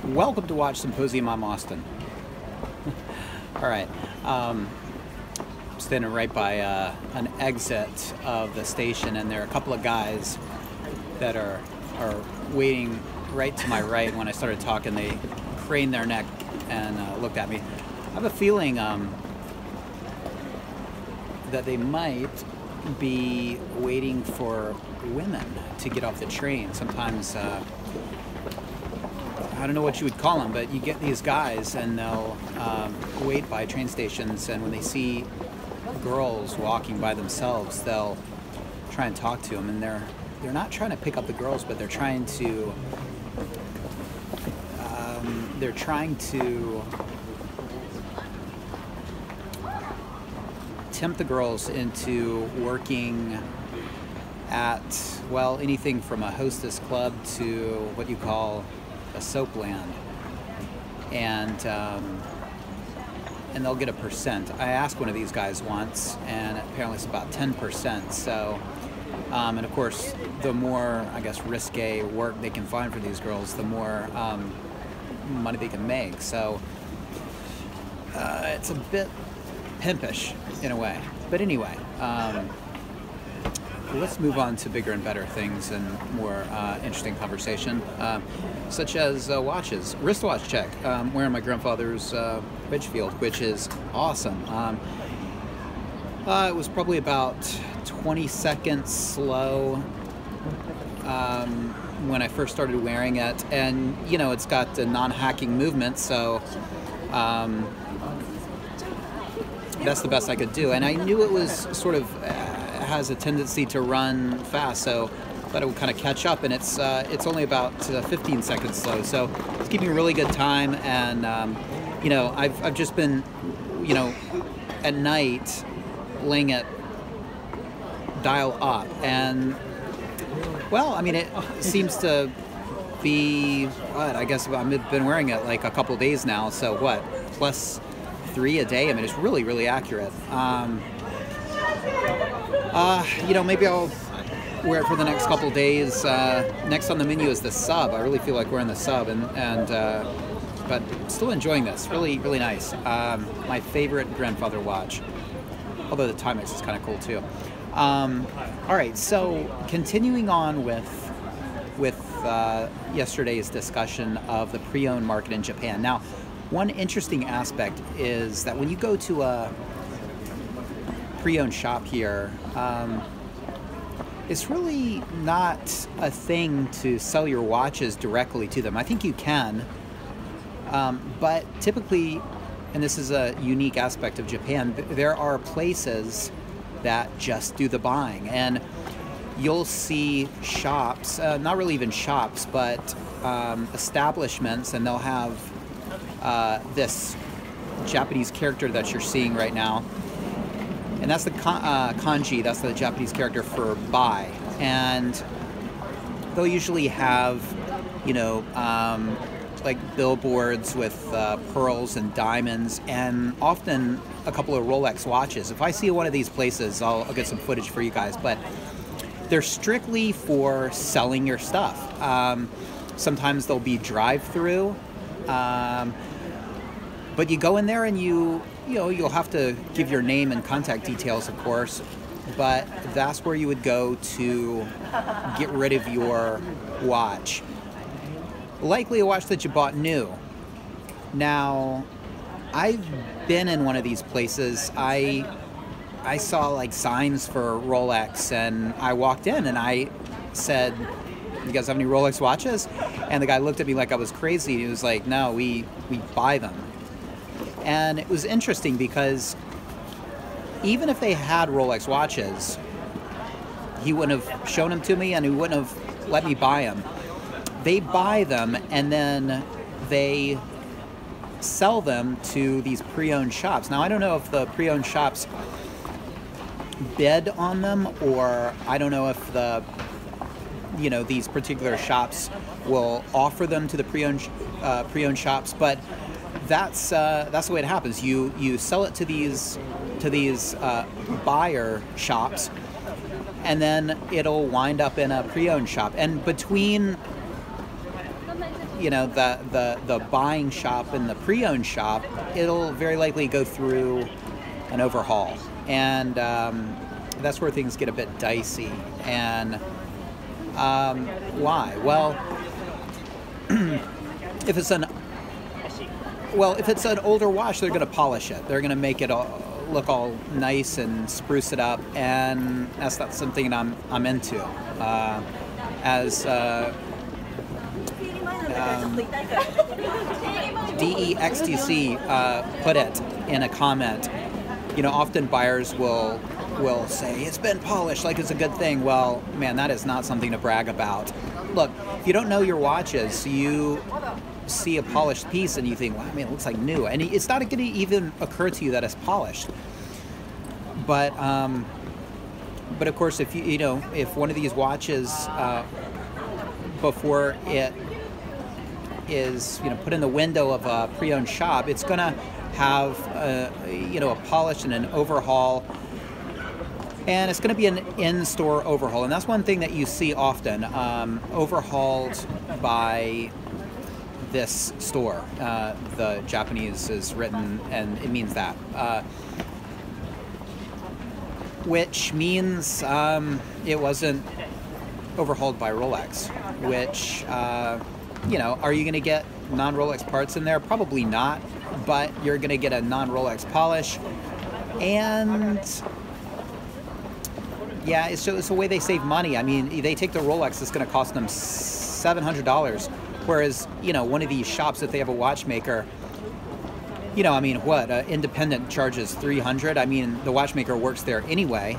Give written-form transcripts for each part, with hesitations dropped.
Welcome to Watch Symposium. I'm Austin. All right, I'm standing right by an exit of the station, and there are a couple of guys that are waiting right to my right. When I started talking, they craned their neck and looked at me. I have a feeling that they might be waiting for women to get off the train. Sometimes I don't know what you would call them, but you get these guys and they'll wait by train stations, and when they see girls walking by themselves, they'll try and talk to them, and they're not trying to pick up the girls, but they're trying to tempt the girls into working at, well, anything from a hostess club to what you call a soap land, and they'll get a percent. I asked one of these guys once, and apparently it's about 10%. So, and of course, the more, I guess, risque work they can find for these girls, the more money they can make. So it's a bit pimpish in a way. But anyway, let's move on to bigger and better things and more interesting conversation, such as watches. Wristwatch check. Wearing my grandfather's Ridgefield, which is awesome. It was probably about 20 seconds slow when I first started wearing it, and you know, it's got the non-hacking movement, so that's the best I could do. And I knew it was sort of has a tendency to run fast, so I thought it would kind of catch up, and it's only about 15 seconds slow, so it's keeping a really good time. And you know, I've just been, you know, at night laying it dial up, and well, I mean, it seems to be what, I guess I've been wearing it like a couple days now, so what, plus 3 a day. I mean, it's really accurate. You know, maybe I'll wear it for the next couple days. Next on the menu is the Sub. I really feel like wearing the Sub, and but still enjoying this. Really nice. My favorite grandfather watch. Although the Timex is kind of cool too. All right, so continuing on with yesterday's discussion of the pre-owned market in Japan. Now, one interesting aspect is that when you go to a pre-owned shop here, it's really not a thing to sell your watches directly to them. I think you can, but typically, and this is a unique aspect of Japan, there are places that just do the buying, and you'll see shops, not really even shops, but establishments, and they'll have this Japanese character that you're seeing right now, and that's the kanji, that's the Japanese character for buy. And they'll usually have, you know, like billboards with pearls and diamonds, and often a couple of Rolex watches. If I see one of these places, I'll get some footage for you guys, but they're strictly for selling your stuff. Sometimes they'll be drive-through, but you go in there and you know, you'll have to give your name and contact details, of course, but that's where you would go to get rid of your watch. Likely a watch that you bought new. Now, I've been in one of these places. I saw like signs for Rolex, and I walked in and I said, "You guys have any Rolex watches?" And the guy looked at me like I was crazy. He was like, "No, we buy them." And it was interesting because even if they had Rolex watches, he wouldn't have shown them to me, and he wouldn't have let me buy them. They buy them, and then they sell them to these pre-owned shops. Now, I don't know if the pre-owned shops bid on them, or I don't know if you know, these particular shops will offer them to the pre-owned shops, but that's the way it happens. You sell it to these buyer shops, and then it'll wind up in a pre-owned shop. And between the buying shop and the pre-owned shop, it'll very likely go through an overhaul, and that's where things get a bit dicey. And why? Well, if it's an older watch, they're going to polish it. They're going to make it look all nice and spruce it up, and that's not something I'm into. As DEXTC put it in a comment, often buyers will say it's been polished like it's a good thing. Well, man, that is not something to brag about. Look, if you don't know your watches, you see a polished piece and you think, wow, it looks like new, and it's not going to even occur to you that it's polished. But of course, if if one of these watches before it is put in the window of a pre-owned shop, it's going to have a polish and an overhaul, and it's going to be an in-store overhaul, and that's one thing that you see often, overhauled by this store. The Japanese is written, and it means that, which means it wasn't overhauled by Rolex, which, are you going to get non-Rolex parts in there? Probably not, but you're going to get a non-Rolex polish, and yeah, it's a way they save money. I mean, they take the Rolex, it's going to cost them $700, whereas, one of these shops, if they have a watchmaker, independent charges $300. I mean, the watchmaker works there anyway,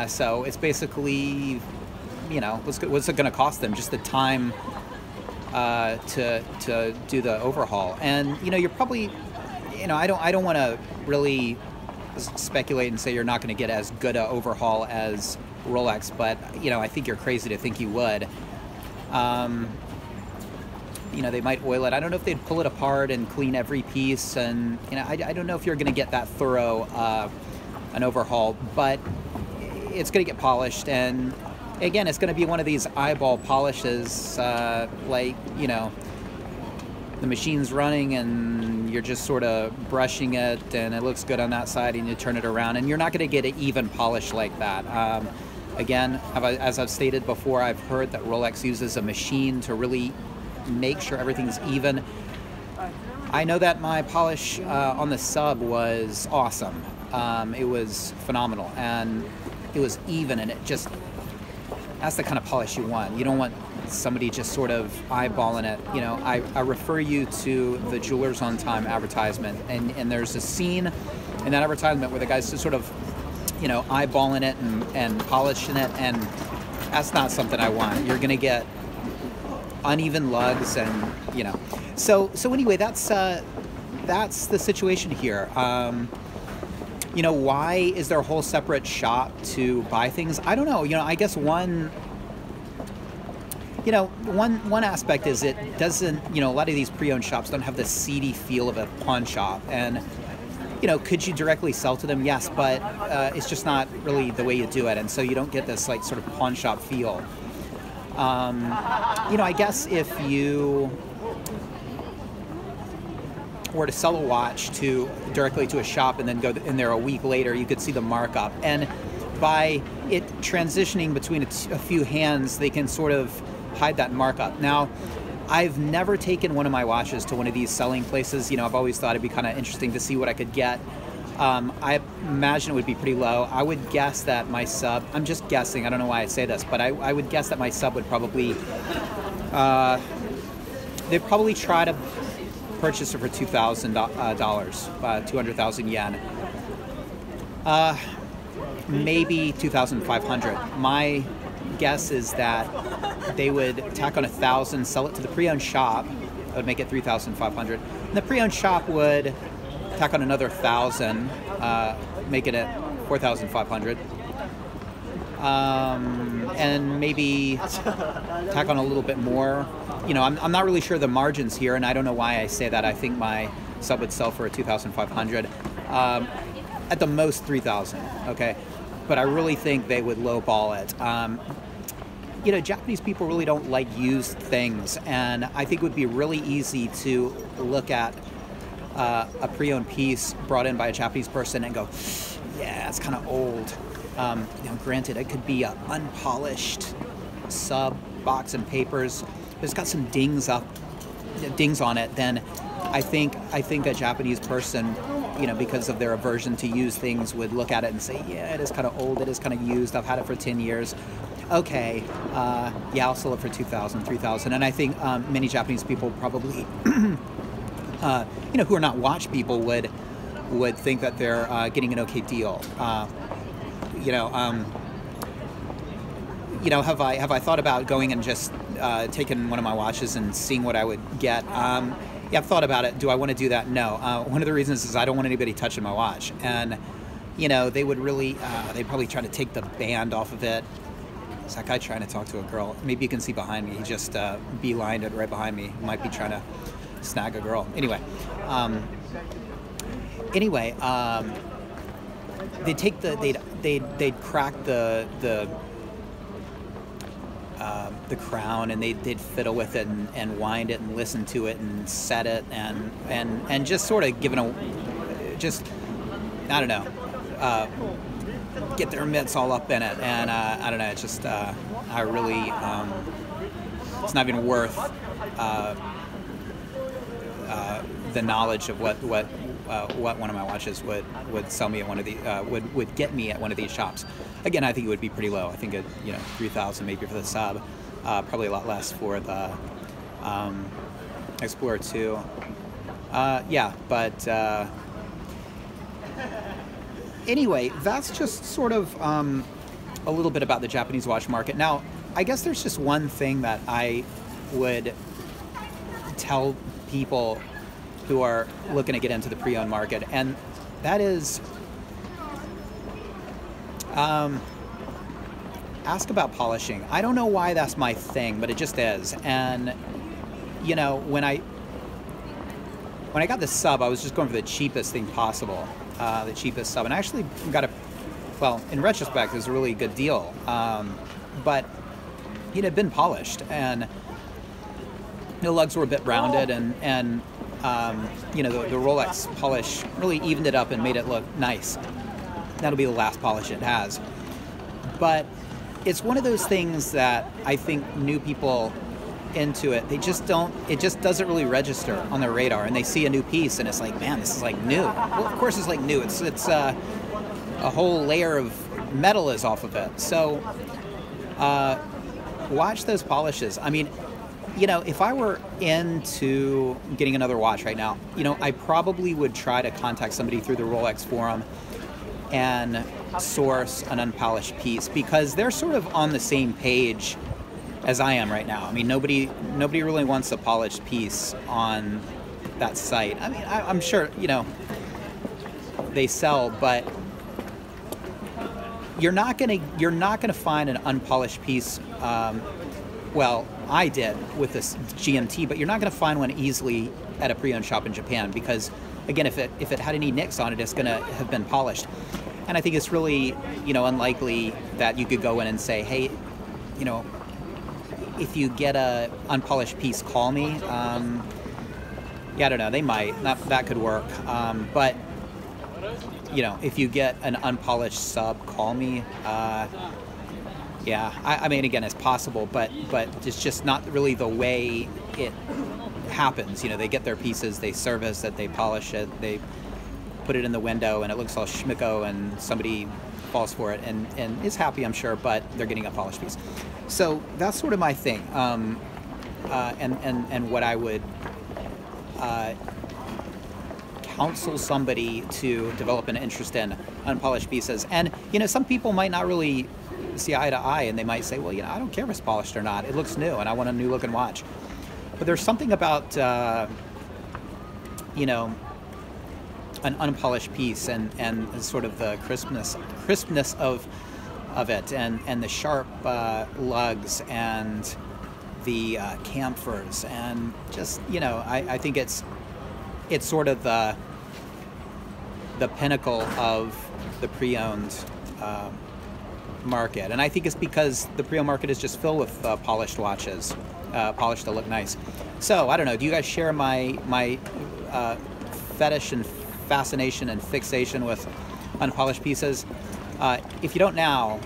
so it's basically, what's it going to cost them? Just the time to do the overhaul. And you're probably, I don't want to really speculate and say you're not going to get as good an overhaul as Rolex, but I think you're crazy to think you would. They might oil it. I don't know if they'd pull it apart and clean every piece, and I don't know if you're going to get that thorough an overhaul, but it's going to get polished, and again, it's going to be one of these eyeball polishes, like the machine's running and you're just sort of brushing it and it looks good on that side, and you turn it around and you're not going to get an even polish like that. Again, as I've stated before, I've heard that Rolex uses a machine to really make sure everything's even. I know that my polish on the sub was awesome. It was phenomenal, and it was even, and that's the kind of polish you want. You don't want somebody just sort of eyeballing it. I refer you to the Jewelers on Time advertisement, and there's a scene in that advertisement where the guy's just sort of, eyeballing it and polishing it, and that's not something I want. You're gonna get uneven lugs, and So anyway, that's the situation here. Why is there a whole separate shop to buy things? I don't know. I guess one aspect is it doesn't, a lot of these pre-owned shops don't have the seedy feel of a pawn shop. And, could you directly sell to them? Yes, but it's just not really the way you do it. And so you don't get this sort of pawn shop feel. I guess if you were to sell a watch directly to a shop and then go in there a week later, you could see the markup. And by it transitioning between a few hands, they can sort of hide that markup. Now, I've never taken one of my watches to one of these selling places. I've always thought it'd be kind of interesting to see what I could get. I imagine it would be pretty low. I would guess that my sub, I'm just guessing, I don't know why I say this, but I would guess that my sub would probably, they'd probably try to purchase it for $2,000, 200,000 yen. Maybe 2,500. My guess is that they would tack on 1,000, sell it to the pre-owned shop. That would make it 3,500. And the pre-owned shop would tack on another 1,000, make it at 4,500. And maybe tack on a little bit more. I'm not really sure the margins here, and I don't know why I say that. I think my sub would sell for 2,500. At the most 3,000, okay? But I really think they would lowball it. Japanese people really don't like used things, and I think it would be really easy to look at a pre-owned piece brought in by a Japanese person and go, yeah, it's kind of old. Granted, it could be an unpolished sub, box and papers, but it's got some dings on it. Then I think a Japanese person, because of their aversion to used things, would look at it and say, yeah, it is kind of old, it is kind of used, I've had it for 10 years. Okay, yeah, I'll sell it for $2,000, $3,000. And I think many Japanese people probably, who are not watch people would think that they're getting an okay deal. Have I thought about going and just taking one of my watches and seeing what I would get? Yeah, I've thought about it. Do I want to do that? No. One of the reasons is I don't want anybody touching my watch. And, they would really, they'd probably try to take the band off of it. It's that guy trying to talk to a girl. Maybe you can see behind me. He just beelined it right behind me. He might be trying to snag a girl. Anyway, they'd take they'd crack the crown, and they'd fiddle with it and wind it and listen to it and set it and just sort of give it I don't know, get their mitts all up in it, and I don't know, it's just I really it's not even worth the knowledge of what one of my watches would sell me at one of the would get me at one of these shops. Again, I think it would be pretty low. I think $3,000 maybe for the sub, probably a lot less for the Explorer 2. Yeah, but anyway, that's just sort of a little bit about the Japanese watch market. Now, I guess there's just one thing that I would tell people who are looking to get into the pre-owned market, and that is ask about polishing. I don't know why that's my thing, but it just is. And when I got the sub, I was just going for the cheapest thing possible, the cheapest sub, and I actually got in retrospect, it was a really good deal, but it had been polished, and the lugs were a bit rounded, and the Rolex polish really evened it up and made it look nice. That'll be the last polish it has. But it's one of those things that I think new people into it, it just doesn't really register on their radar, and they see a new piece and it's like, man, this is like new. Well, of course it's like new. It's a whole layer of metal is off of it. So watch those polishes. I mean, if I were into getting another watch right now, I probably would try to contact somebody through the Rolex forum and source an unpolished piece, because they're sort of on the same page as I am right now. I mean, nobody really wants a polished piece on that site. I mean, I'm sure, they sell, but you're not gonna find an unpolished piece. Well, I did with this GMT, but you're not going to find one easily at a pre-owned shop in Japan, because, again, if it had any nicks on it, it's going to have been polished. And I think it's really, unlikely that you could go in and say, hey, if you get a unpolished piece, call me. Yeah, I don't know. They might. That could work. But, if you get an unpolished sub, call me. Yeah, I mean, again, it's possible, but it's just not really the way it happens. They get their pieces, they service it, they polish it, they put it in the window, and it looks all schmicko, and somebody falls for it and is happy, I'm sure, but they're getting a polished piece. So that's sort of my thing, and what I would counsel somebody to develop an interest in unpolished pieces. And some people might not really see eye to eye, and they might say, well, I don't care if it's polished or not, it looks new and I want a new looking watch. But there's something about an unpolished piece and sort of the crispness of it, and the sharp lugs and the chamfers, and just I think it's sort of the pinnacle of the pre-owned market, and I think it's because the pre-owned market is just filled with polished watches, polished to look nice. So I don't know. Do you guys share my fetish and fascination and fixation with unpolished pieces? If you don't now,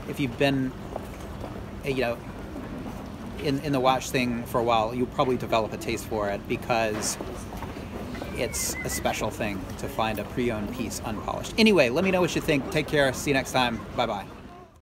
if you've been, in the watch thing for a while, you'll probably develop a taste for it, because it's a special thing to find a pre-owned piece unpolished. Anyway, let me know what you think. Take care. See you next time. Bye-bye.